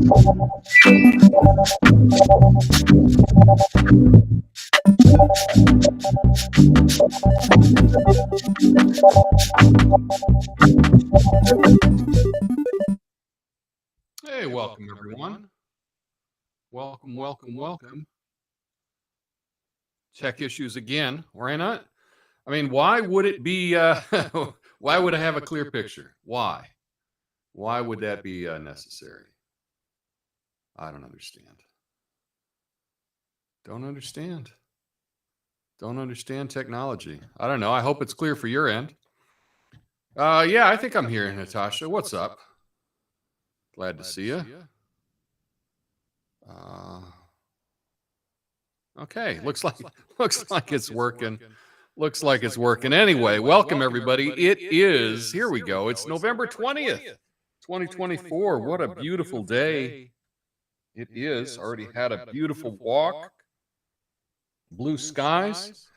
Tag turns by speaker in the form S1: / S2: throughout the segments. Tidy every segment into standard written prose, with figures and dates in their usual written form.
S1: Hey, welcome everyone. Welcome. Tech issues again. Why not? I mean, why would it be, why would I have a clear picture? Why? Why would that be necessary? I don't understand. Don't understand technology. I don't know. I hope it's clear for your end. Yeah, I think I'm here, Natasha. What's up? Glad to see you. Okay, looks like it's working. Looks like it's working. Anyway, welcome everybody. It is, here we go. It's November 20th, 2024. What a beautiful day it is. Already had a beautiful walk. Blue skies.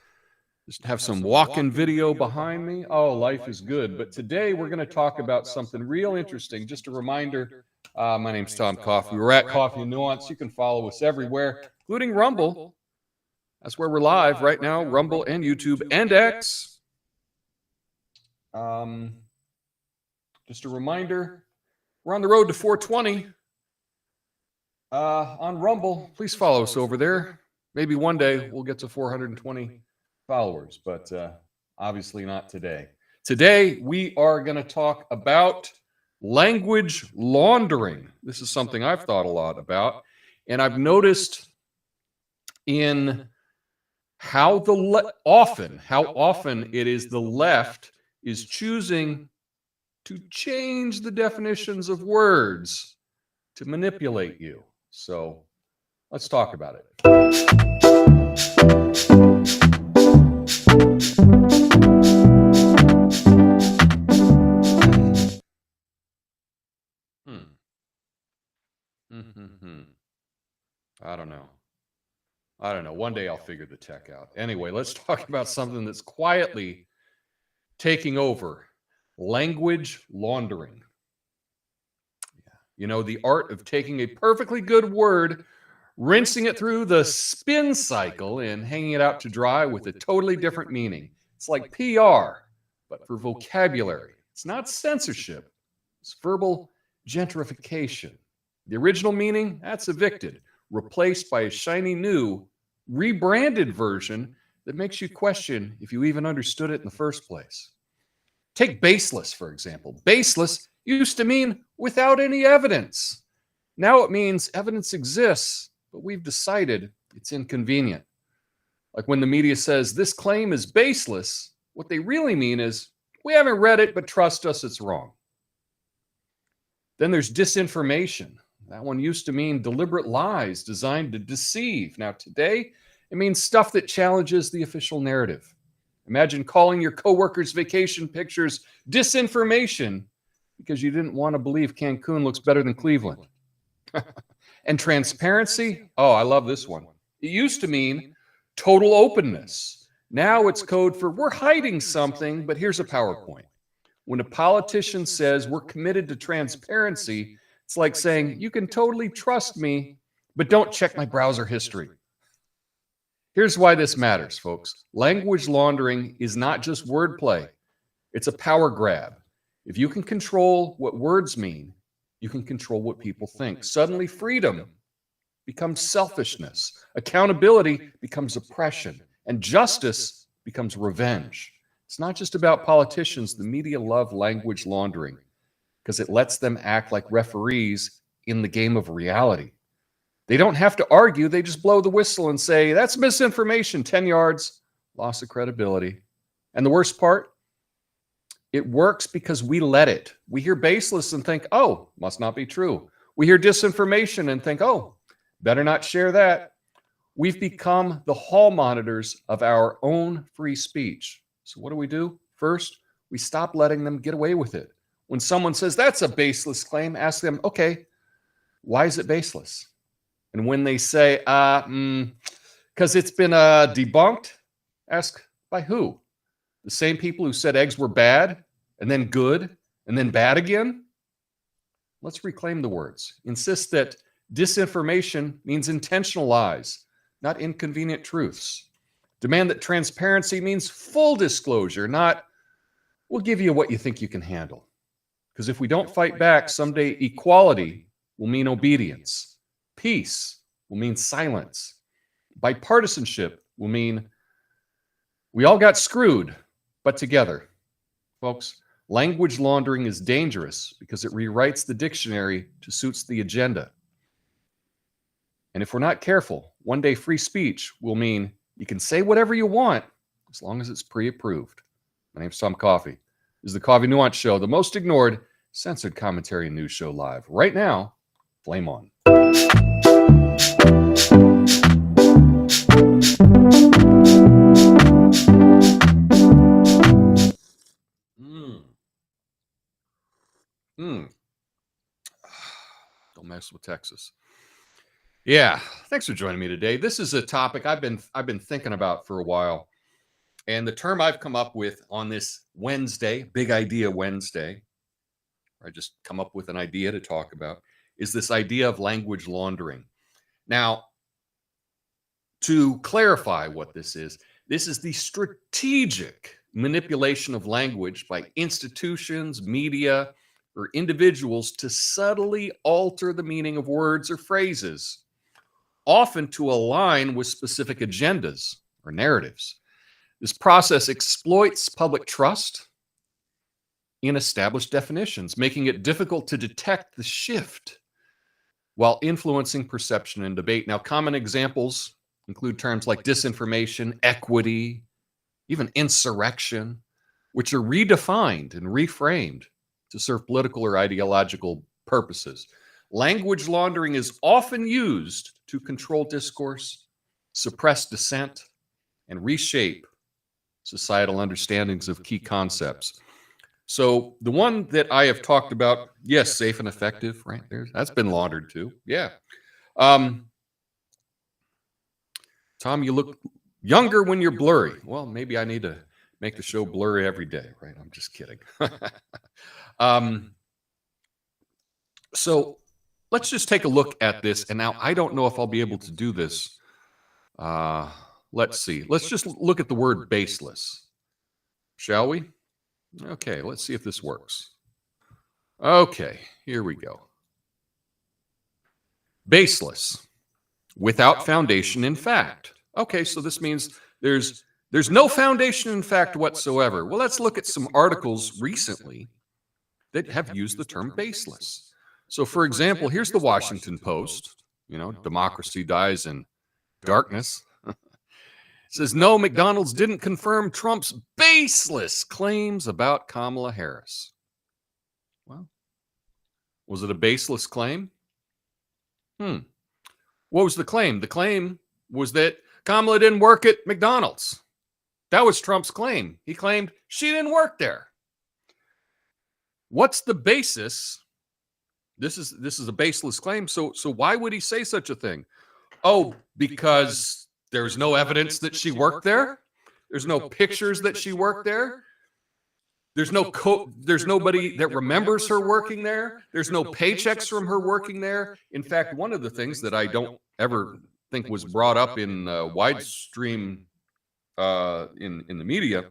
S1: Just have some walk-in video behind me. Oh, life is good. But today we're going to talk about something real interesting. Just a reminder, my name's Tom Coffey. We're at Coffey and Nuance. You can follow us everywhere, including Rumble. That's where we're live right now, Rumble and YouTube and X. Just a reminder, we're on the road to 420 on Rumble. Please follow us over there. Maybe one day we'll get to 420 followers, but obviously not today. Today, we are going to talk about language laundering. This is something I've thought a lot about, and I've noticed in how often it is the left is choosing to change the definitions of words to manipulate you. So let's talk about it. I don't know. One day I'll figure the tech out. Anyway, let's talk about something that's quietly taking over. Language laundering. You know, the art of taking a perfectly good word, rinsing it through the spin cycle, and hanging it out to dry with a totally different meaning. It's like PR, but for vocabulary. It's not censorship. It's verbal gentrification. The original meaning, that's evicted, replaced by a shiny new, rebranded version that makes you question if you even understood it in the first place. Take baseless, for example. Baseless used to mean without any evidence. Now it means evidence exists, but we've decided it's inconvenient. Like when the media says this claim is baseless, what they really mean is we haven't read it, but trust us, it's wrong. Then there's disinformation. That one used to mean deliberate lies designed to deceive. Now today, it means stuff that challenges the official narrative. Imagine calling your coworkers' vacation pictures disinformation because you didn't want to believe Cancun looks better than Cleveland. And transparency, oh, I love this one. It used to mean total openness. Now it's code for we're hiding something, but here's a PowerPoint. When a politician says we're committed to transparency, it's like saying, you can totally trust me, but don't check my browser history. Here's why this matters, folks. Language laundering is not just wordplay. It's a power grab. If you can control what words mean, you can control what people think. Suddenly, freedom becomes selfishness. Accountability becomes oppression. And justice becomes revenge. It's not just about politicians. The media love language laundering because it lets them act like referees in the game of reality. They don't have to argue. They just blow the whistle and say, that's misinformation, 10 yards, loss of credibility. And the worst part, it works because we let it. We hear baseless and think, oh, must not be true. We hear disinformation and think, oh, better not share that. We've become the hall monitors of our own free speech. So what do? First, we stop letting them get away with it. When someone says that's a baseless claim, ask them, okay, why is it baseless? And when they say, because it's been debunked, ask by who? The same people who said eggs were bad, and then good, and then bad again? Let's reclaim the words. Insist that disinformation means intentional lies, not inconvenient truths. Demand that transparency means full disclosure, not we'll give you what you think you can handle. Because if we don't fight back, someday equality will mean obedience. Peace will mean silence. Bipartisanship will mean we all got screwed, but together. Folks, language laundering is dangerous because it rewrites the dictionary to suit the agenda. And if we're not careful, one day free speech will mean you can say whatever you want as long as it's pre-approved. My name's Tom Coffey. This is the Coffey Nuance Show, the most ignored, censored commentary and news show live. Right now, flame on. Don't mess with Texas. Yeah, thanks for joining me today. This is a topic I've been thinking about for a while. And the term I've come up with on this Wednesday, Big Idea Wednesday, where I just come up with an idea to talk about, is this idea of language laundering. Now, to clarify what this is the strategic manipulation of language by institutions, media, or individuals to subtly alter the meaning of words or phrases, often to align with specific agendas or narratives. This process exploits public trust in established definitions, making it difficult to detect the shift while influencing perception and debate. Now, common examples include terms like disinformation, equity, even insurrection, which are redefined and reframed to serve political or ideological purposes. Language laundering is often used to control discourse, suppress dissent, and reshape societal understandings of key concepts. So the one that I have talked about, yes, safe and effective, right there, that's been laundered too. Yeah. Tom, you look younger when you're blurry. Well, maybe I need to make the show blurry every day, right? I'm just kidding. So let's just take a look at this. And now I don't know if I'll be able to do this. Let's see. Let's just look at the word baseless, shall we? Okay, let's see if this works. Okay, here we go. Baseless, without foundation in fact. Okay, so this means there's no foundation in fact whatsoever. Well, let's look at some articles recently that have used the term baseless. So, for example, here's the Washington Post. You know, democracy dies in darkness. It says, no, McDonald's didn't confirm Trump's baseless claims about Kamala Harris. Well, was it a baseless claim? What was the claim? The claim was that Kamala didn't work at McDonald's. That was Trump's claim. He claimed she didn't work there. What's the basis? This is a baseless claim. So why would he say such a thing? Oh, because there's no evidence that she worked there. There's no pictures that she worked there. There's nobody that remembers her working there. There's no paychecks from her working there. In fact, one of the things that I don't ever think was brought up in widestream in the media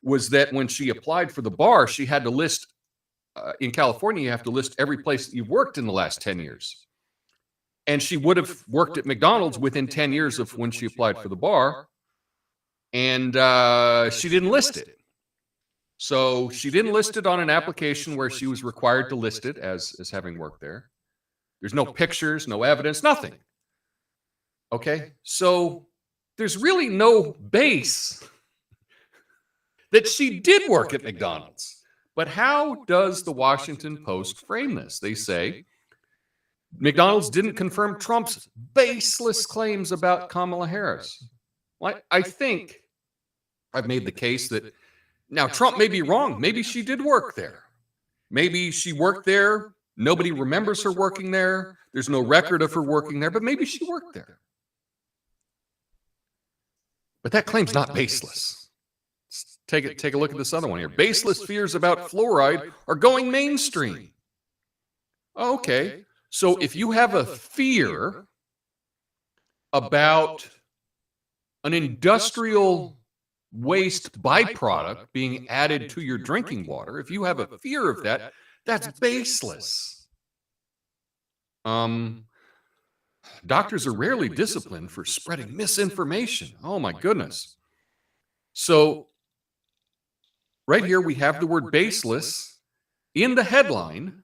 S1: was that when she applied for the bar, she had to list in California, you have to list every place that you've worked in the last 10 years. And she would have worked at McDonald's within 10 years of when she applied for the bar. And she didn't list it. So she didn't list it on an application where she was required to list it as having worked there. There's no pictures, no evidence, nothing. Okay, so there's really no base that she did work at McDonald's. But how does the Washington Post frame this? They say McDonald's didn't confirm Trump's baseless claims about Kamala Harris. Well, I think I've made the case that now Trump may be wrong. Maybe she did work there. Maybe she worked there. Nobody remembers her working there. There's no record of her working there, but maybe she worked there. But that claim's not baseless. Take a look at this other one here. Baseless fears about fluoride are going mainstream. Okay. So if you have a fear about an industrial waste byproduct being added to your drinking water, if you have a fear of that, that's baseless. Doctors are rarely disciplined for spreading misinformation. Oh my goodness. So right here we have the word baseless in the headline,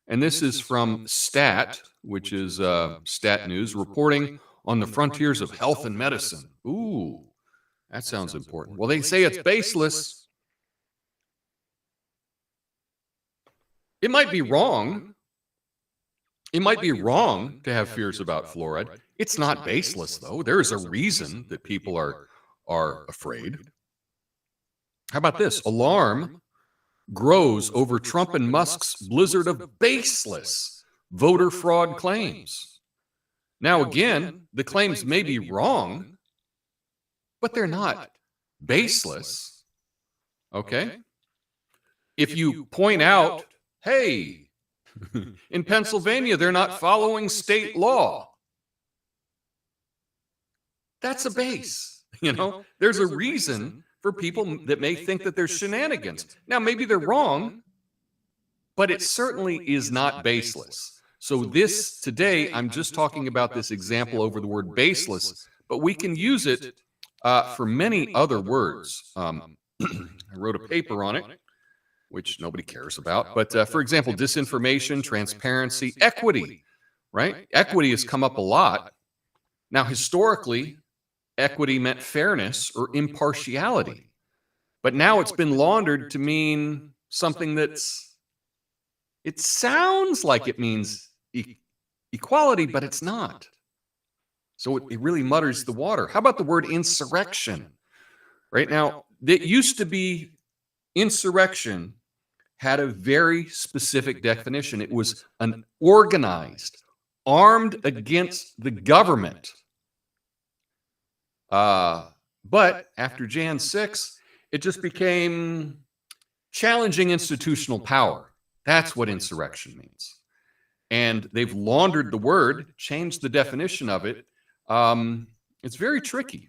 S1: and this is from Stat, which is Stat News, reporting on the frontiers of health and medicine. Ooh, that sounds important. Well, they say it's baseless. It might be wrong. It might be wrong to have fears about fluoride. It's not baseless, though. There is a reason that people are afraid. How about this? Alarm grows over Trump and Musk's blizzard of baseless voter fraud claims. Now, again, the claims may be wrong, but they're not baseless. Okay? If you point out, hey, in Pennsylvania, they're not following state law, that's a base. There's a reason for people that may think that there's shenanigans. Now, maybe they're wrong, but it certainly is not baseless. So this today, I'm just talking about this example over the word baseless, but we can use it for many other words. I wrote a paper on it, which nobody cares about. But for example, disinformation, transparency, equity, right? Equity has come up a lot. Now, historically, equity meant fairness or impartiality. But now it's been laundered to mean something it sounds like it means equality, but it's not. So it really mutters the water. How about the word insurrection? Right now, it used to be insurrection had a very specific definition. It was an organized, armed against the government. But after Jan 6, it just became challenging institutional power. That's what insurrection means. And they've laundered the word, changed the definition of it. It's very tricky.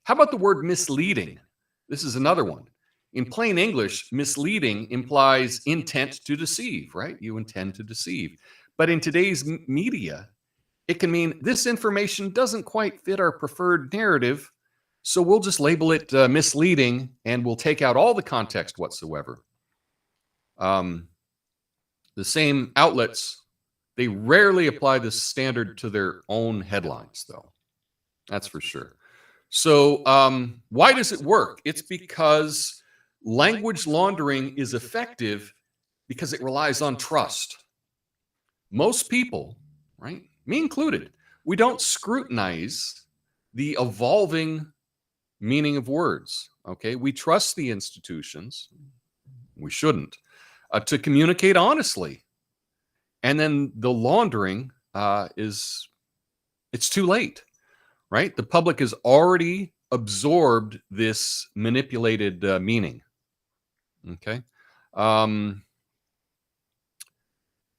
S1: How about the word misleading? This is another one. In plain English, misleading implies intent to deceive, right? You intend to deceive. But in today's media, it can mean this information doesn't quite fit our preferred narrative, so we'll just label it misleading, and we'll take out all the context whatsoever. The same outlets, they rarely apply this standard to their own headlines, though. That's for sure. So why does it work? It's because language laundering is effective because it relies on trust. Most people, right, me included, we don't scrutinize the evolving meaning of words, okay? We trust the institutions, we shouldn't, to communicate honestly. And then the laundering it's too late, right? The public has already absorbed this manipulated meaning, okay?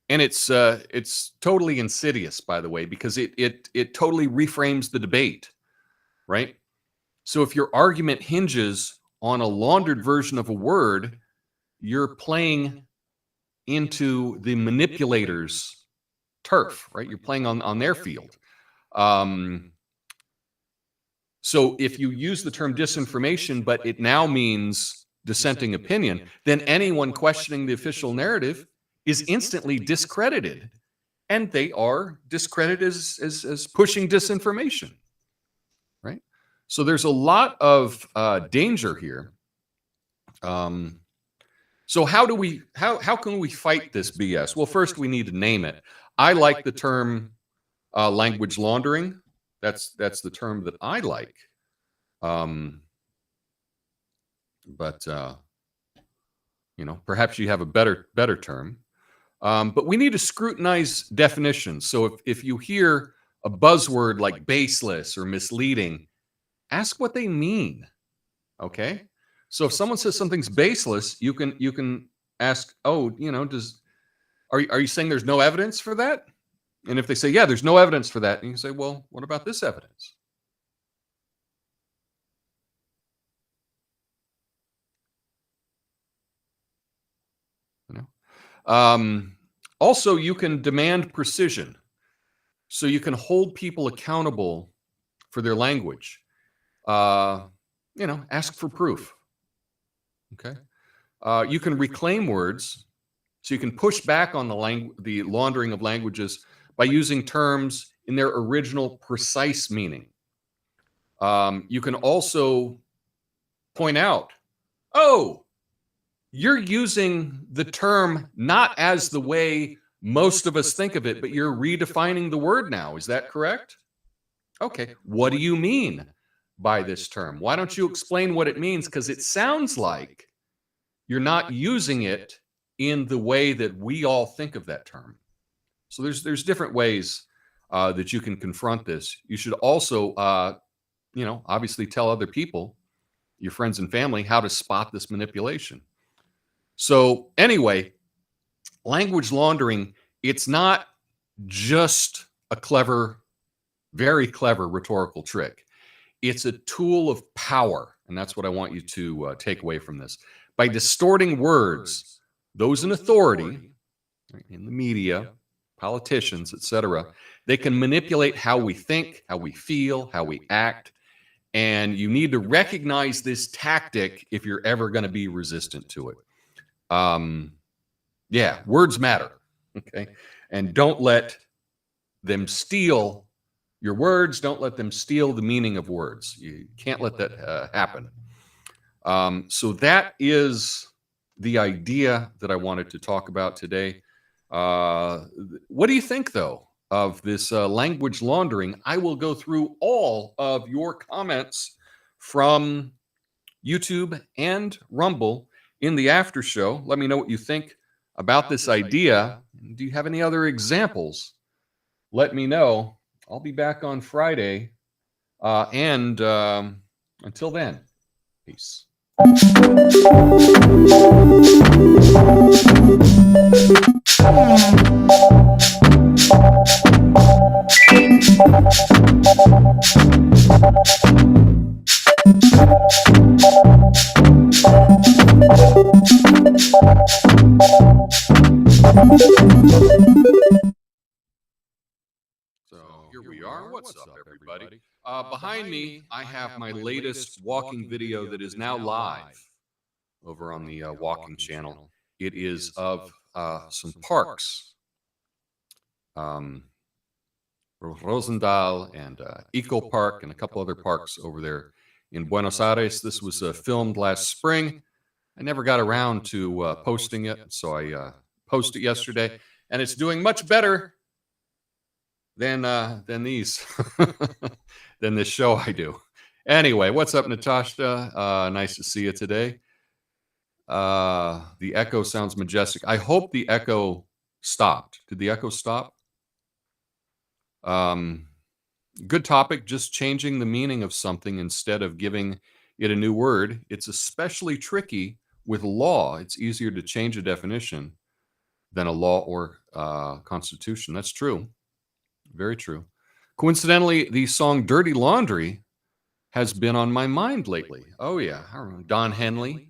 S1: And it's totally insidious, by the way, because it totally reframes the debate, right? So if your argument hinges on a laundered version of a word, you're playing into the manipulator's turf, right? You're playing on their field. So if you use the term disinformation, but it now means dissenting opinion, then anyone questioning the official narrative is instantly discredited, and they are discredited as pushing disinformation, right? So there's a lot of danger here. So how can we fight this BS? Well, first we need to name it. I like the term language laundering. That's the term that I like. But perhaps you have a better term. But we need to scrutinize definitions. So if you hear a buzzword like baseless or misleading, ask what they mean. Okay? So if someone says something's baseless, you can ask, are Are you saying there's no evidence for that? And if they say, yeah, there's no evidence for that, and you say, well, what about this evidence? You know? Also, you can demand precision. So you can hold people accountable for their language. Ask for proof. Okay. You can reclaim words. So you can push back on the laundering of languages by using terms in their original precise meaning. You can also point out, oh, you're using the term not as the way most of us think of it, but you're redefining the word now. Is that correct? Okay. What do you mean by this term? Why don't you explain what it means? Because it sounds like you're not using it in the way that we all think of that term. So there's different ways that you can confront this. You should also, obviously tell other people, your friends and family, how to spot this manipulation. So anyway, language laundering, it's not just a clever, very clever rhetorical trick. It's a tool of power. And that's what I want you to take away from this. By distorting words, those in authority, in the media, politicians, etc., they can manipulate how we think, how we feel, how we act. And you need to recognize this tactic if you're ever going to be resistant to it. Words matter. Okay. And don't let them steal your words. Don't let them steal the meaning of words. You can't let that happen. So that is the idea that I wanted to talk about today. What do you think, though, of this language laundering? I will go through all of your comments from YouTube and Rumble in the after show. Let me know what you think about this idea. Do you have any other examples? Let me know. I'll be back on Friday. And until then, peace. So here we are. What's up, everybody? Behind me, I have my latest walking video that is now live over on the walking channel. It is of some parks, Rosendal and Eco Park and a couple other parks over there in Buenos Aires. This was filmed last spring. I never got around to posting it, so I posted it yesterday, and it's doing much better than these than this show I do. Anyway, what's up, Natasha? Nice to see you today. The echo sounds majestic. I hope the echo stopped. Did the echo stop? Good topic. Just changing the meaning of something instead of giving it a new word. It's especially tricky with law. It's easier to change a definition than a law or constitution. That's true. Very true. Coincidentally, the song Dirty Laundry has been on my mind lately. Oh, yeah. I remember Don Henley.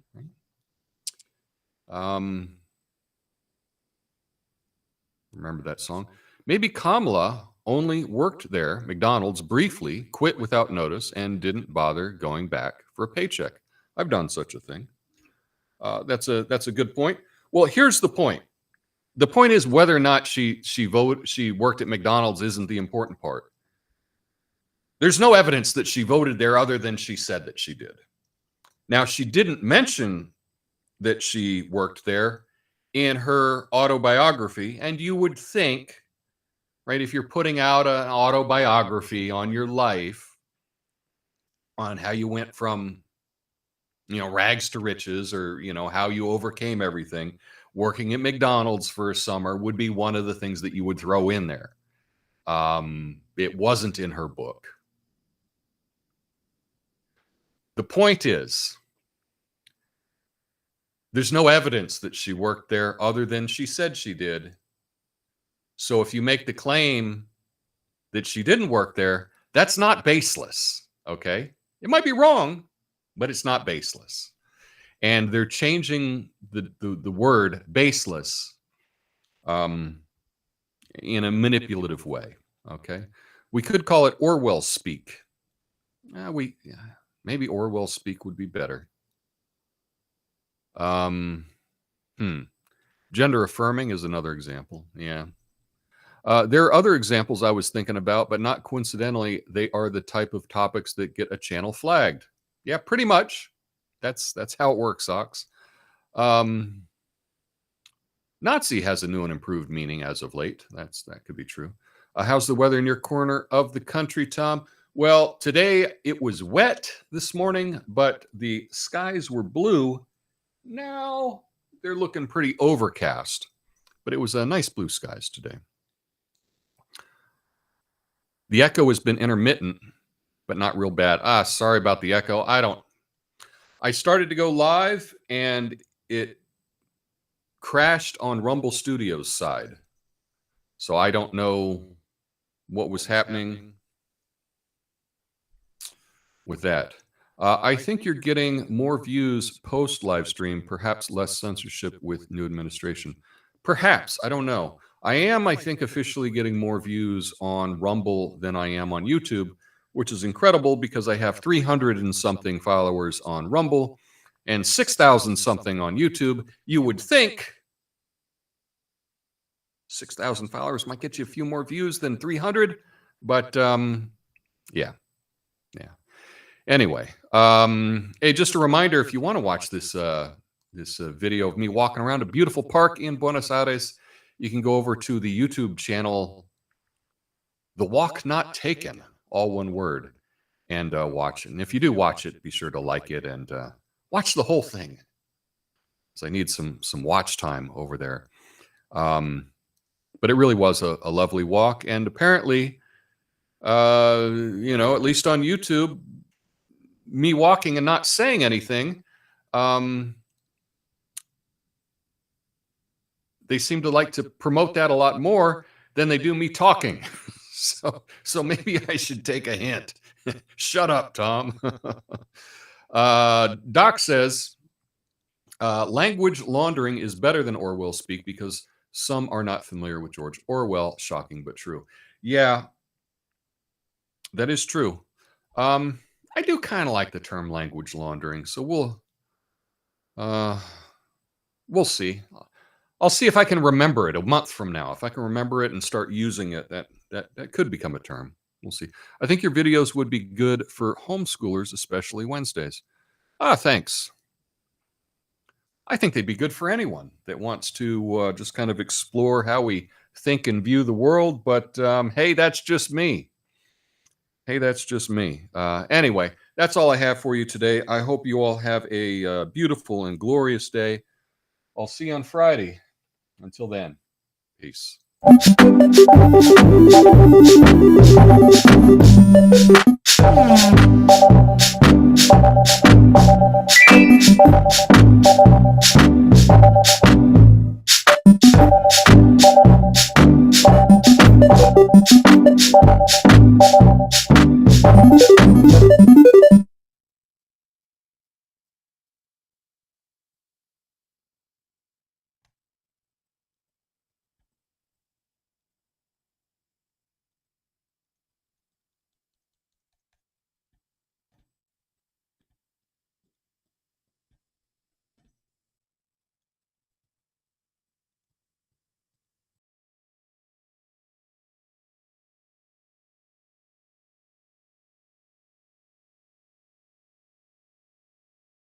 S1: Remember that song? Maybe Kamala only worked there, McDonald's, briefly, quit without notice, and didn't bother going back for a paycheck. I've done such a thing. That's a good point. Well, here's the point. The point is whether or not she worked at McDonald's isn't the important part. There's no evidence that she voted there other than she said that she did. Now, she didn't mention that she worked there in her autobiography, and you would think, right, if you're putting out an autobiography on your life, on how you went from, rags to riches, or, how you overcame everything, working at McDonald's for a summer would be one of the things that you would throw in there. It wasn't in her book. The point is, there's no evidence that she worked there other than she said she did. So if you make the claim that she didn't work there, that's not baseless, okay? It might be wrong, but it's not baseless. And they're changing the word baseless in a manipulative way, okay? We could call it Orwell speak. Maybe Orwell speak would be better. Gender affirming is another example. Yeah. There are other examples I was thinking about, but not coincidentally, they are the type of topics that get a channel flagged. Yeah, pretty much. That's how it works, Ox. Nazi has a new and improved meaning as of late. That could be true. How's the weather in your corner of the country, Tom? Well, today it was wet this morning, but the skies were blue. Now they're looking pretty overcast, but it was a nice blue skies today. The echo has been intermittent, but not real bad. Sorry about the echo. I started to go live and it crashed on Rumble Studios side. So I don't know what was happening with that. I think you're getting more views post live stream, perhaps less censorship with new administration. Perhaps, I don't know. I think, officially getting more views on Rumble than I am on YouTube, which is incredible because I have 300 and something followers on Rumble and 6,000 something on YouTube. You would think 6,000 followers might get you a few more views than 300, but yeah. Anyway, hey, just a reminder, if you want to watch this video of me walking around a beautiful park in Buenos Aires, you can go over to the YouTube channel, The Walk Not Taken, all one word, and watch it. And if you do watch it, be sure to like it and watch the whole thing, because I need some watch time over there. But it really was a lovely walk, and apparently, at least on YouTube, me walking and not saying anything, they seem to like to promote that a lot more than they do me talking. So maybe I should take a hint. Shut up, Tom. Doc says, language laundering is better than Orwell speak because some are not familiar with George Orwell. Shocking, but true. Yeah, that is true. I do kind of like the term language laundering, so we'll see. I'll see if I can remember it a month from now. If I can remember it and start using it, that could become a term. We'll see. I think your videos would be good for homeschoolers, especially Wednesdays. Thanks. I think they'd be good for anyone that wants to just kind of explore how we think and view the world. But hey, that's just me. Anyway, that's all I have for you today. I hope you all have a beautiful and glorious day. I'll see you on Friday. Until then, peace.